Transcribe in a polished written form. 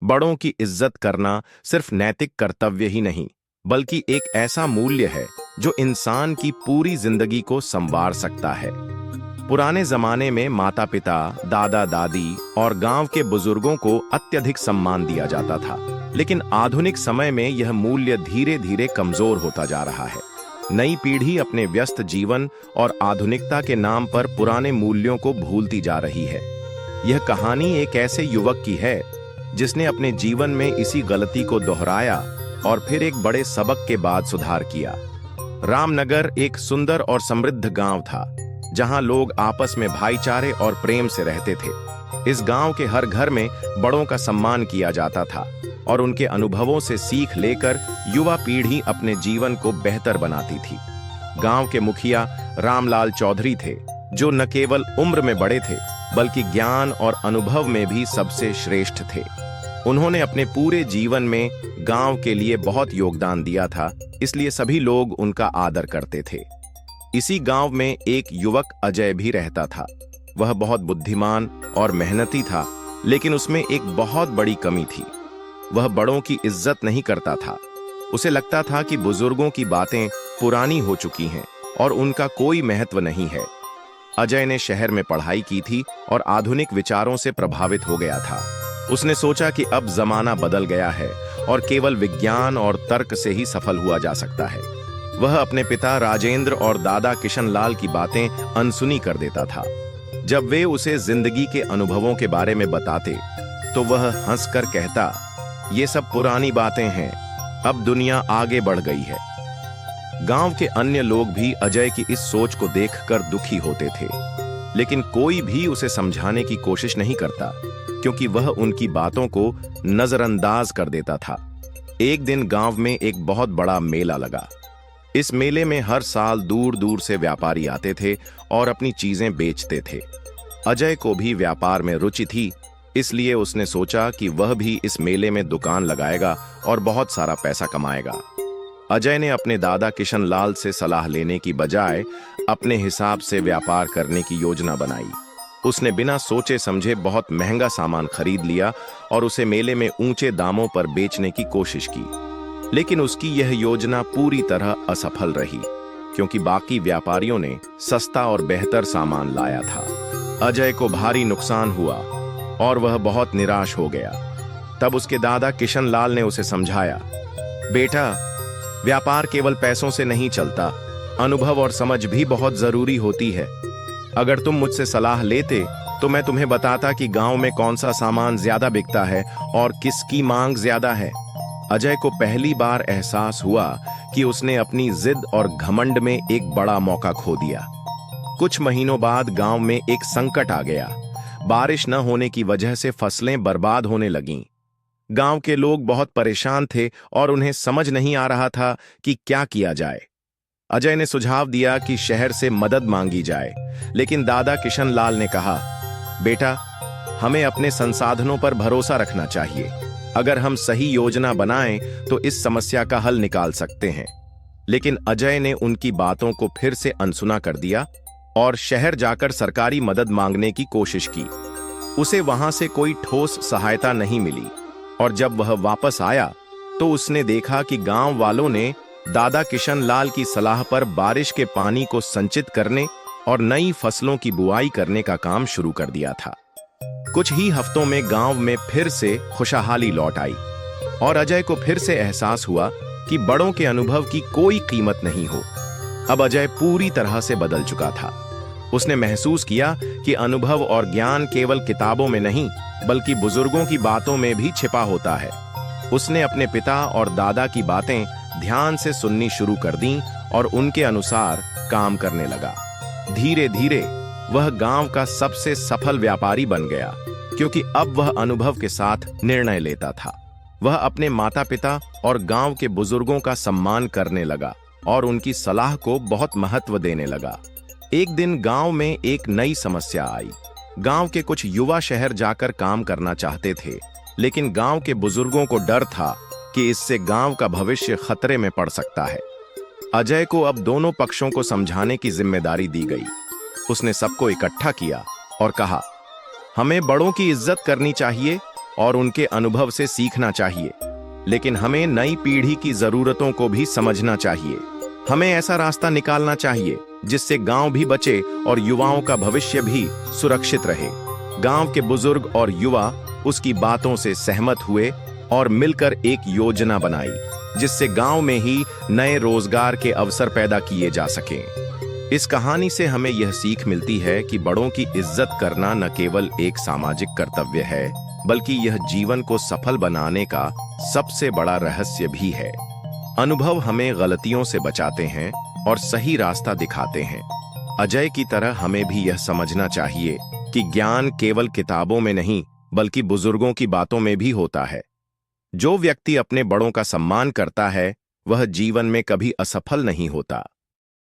बड़ों की इज्जत करना सिर्फ नैतिक कर्तव्य ही नहीं, बल्कि एक ऐसा मूल्य है जो इंसान की पूरी जिंदगी को संवार सकता है। पुराने जमाने में माता पिता, दादा दादी और गांव के बुजुर्गों को अत्यधिक सम्मान दिया जाता था, लेकिन आधुनिक समय में यह मूल्य धीरे धीरे कमजोर होता जा रहा है। नई पीढ़ी अपने व्यस्त जीवन और आधुनिकता के नाम पर पुराने मूल्यों को भूलती जा रही है। यह कहानी एक ऐसे युवक की है जिसने अपने जीवन में इसी गलती को दोहराया और फिर एक बड़े सबक के बाद सुधार किया। रामनगर एक सुंदर और समृद्ध गांव था, जहां लोग आपस में भाईचारे और प्रेम से रहते थे। इस गांव के हर घर में बड़ों का सम्मान किया जाता था और उनके अनुभवों से सीख लेकर युवा पीढ़ी अपने जीवन को बेहतर बनाती थी। गांव के मुखिया रामलाल चौधरी थे, जो न केवल उम्र में बड़े थे, बल्कि ज्ञान और अनुभव में भी सबसे श्रेष्ठ थे। उन्होंने अपने पूरे जीवन में गांव के लिए बहुत योगदान दिया था, इसलिए सभी लोग उनका आदर करते थे। इसी गांव में एक युवक अजय भी रहता था। वह बहुत बुद्धिमान और मेहनती था, लेकिन उसमें एक बहुत बड़ी कमी थी। वह बड़ों की इज्जत नहीं करता था। उसे लगता था कि बुजुर्गों की बातें पुरानी हो चुकी हैं और उनका कोई महत्व नहीं है। अजय ने शहर में पढ़ाई की थी और आधुनिक विचारों से प्रभावित हो गया था। उसने सोचा कि अब जमाना बदल गया है और केवल विज्ञान और तर्क से ही सफल हुआ जा सकता है। वह अपने पिता राजेंद्र और दादा किशनलाल की बातें अनसुनी कर देता था। जब वे उसे जिंदगी के अनुभवों के बारे में बताते, तो वह हंसकर कहता, ये सब पुरानी बातें हैं, अब दुनिया आगे बढ़ गई है। गांव के अन्य लोग भी अजय की इस सोच को देखकर दुखी होते थे, लेकिन कोई भी उसे समझाने की कोशिश नहीं करता, क्योंकि वह उनकी बातों को नजरअंदाज कर देता था। एक दिन गांव में एक बहुत बड़ा मेला लगा। इस मेले में हर साल दूर दूर से व्यापारी आते थे और अपनी चीजें बेचते थे। अजय को भी व्यापार में रुचि थी, इसलिए उसने सोचा कि वह भी इस मेले में दुकान लगाएगा और बहुत सारा पैसा कमाएगा। अजय ने अपने दादा किशनलाल से सलाह लेने की बजाय अपने हिसाब से व्यापार करने की योजना बनाई। उसने बिना सोचे समझे बहुत महंगा सामान खरीद लिया और उसे मेले में ऊंचे दामों पर बेचने की कोशिश की। लेकिन उसकी यह योजना पूरी तरह असफल रही, क्योंकि बाकी व्यापारियों ने सस्ता और बेहतर सामान लाया था। अजय को भारी नुकसान हुआ और वह बहुत निराश हो गया। तब उसके दादा किशनलाल ने उसे समझाया, बेटा, व्यापार केवल पैसों से नहीं चलता, अनुभव और समझ भी बहुत जरूरी होती है। अगर तुम मुझसे सलाह लेते तो मैं तुम्हें बताता कि गांव में कौन सा सामान ज्यादा बिकता है और किसकी मांग ज्यादा है। अजय को पहली बार एहसास हुआ कि उसने अपनी जिद और घमंड में एक बड़ा मौका खो दिया। कुछ महीनों बाद गांव में एक संकट आ गया। बारिश न होने की वजह से फसलें बर्बाद होने लगीं। गांव के लोग बहुत परेशान थे और उन्हें समझ नहीं आ रहा था कि क्या किया जाए। अजय ने सुझाव दिया कि शहर से मदद मांगी जाए, लेकिन दादा किशनलाल ने कहा, बेटा, हमें अपने संसाधनों पर भरोसा रखना चाहिए। अगर हम सही योजना बनाएं तो इस समस्या का हल निकाल सकते हैं। लेकिन अजय ने उनकी बातों को फिर से अनसुना कर दिया और शहर जाकर सरकारी मदद मांगने की कोशिश की। उसे वहां से कोई ठोस सहायता नहीं मिली और जब वह वापस आया तो उसने देखा कि गांव वालों ने दादा किशनलाल की सलाह पर बारिश के पानी को संचित करने और नई फसलों की बुआई करने का काम शुरू कर दिया था। कुछ ही हफ्तों में गांव में फिर से खुशहाली लौट आई और अजय को फिर से एहसास हुआ कि बड़ों के अनुभव की कोई कीमत नहीं हो। अब अजय पूरी तरह से बदल चुका था। उसने महसूस किया कि अनुभव और ज्ञान केवल किताबों में नहीं, बल्कि बुजुर्गों की बातों में भी छिपा होता है। उसने अपने पिता और दादा की बातें ध्यान से सुननी शुरू कर दी और उनके अनुसार काम करने लगा। धीरे धीरे वह गांव का सबसे सफल व्यापारी बन गया, क्योंकि अब वह अनुभव के साथ निर्णय लेता था। वह अपने माता पिता और गांव के बुजुर्गों का सम्मान करने लगा और उनकी सलाह को बहुत महत्व देने लगा। एक दिन गांव में एक नई समस्या आई। गांव के कुछ युवा शहर जाकर काम करना चाहते थे, लेकिन गांव के बुजुर्गों को डर था कि इससे गांव का भविष्य खतरे में पड़ सकता है। अजय को अब दोनों पक्षों को समझाने की जिम्मेदारी दी गई। उसने सबको इकट्ठा किया और कहा, हमें बड़ों की इज्जत करनी चाहिए और उनके अनुभव से सीखना चाहिए, लेकिन हमें नई पीढ़ी की जरूरतों को भी समझना चाहिए। हमें ऐसा रास्ता निकालना चाहिए जिससे गांव भी बचे और युवाओं का भविष्य भी सुरक्षित रहे। गांव के बुजुर्ग और युवा उसकी बातों से सहमत हुए और मिलकर एक योजना बनाई, जिससे गांव में ही नए रोजगार के अवसर पैदा किए जा सकें। इस कहानी से हमें यह सीख मिलती है कि बड़ों की इज्जत करना न केवल एक सामाजिक कर्तव्य है, बल्कि यह जीवन को सफल बनाने का सबसे बड़ा रहस्य भी है। अनुभव हमें गलतियों से बचाते हैं और सही रास्ता दिखाते हैं। अजय की तरह हमें भी यह समझना चाहिए कि ज्ञान केवल किताबों में नहीं, बल्कि बुजुर्गों की बातों में भी होता है। जो व्यक्ति अपने बड़ों का सम्मान करता है, वह जीवन में कभी असफल नहीं होता।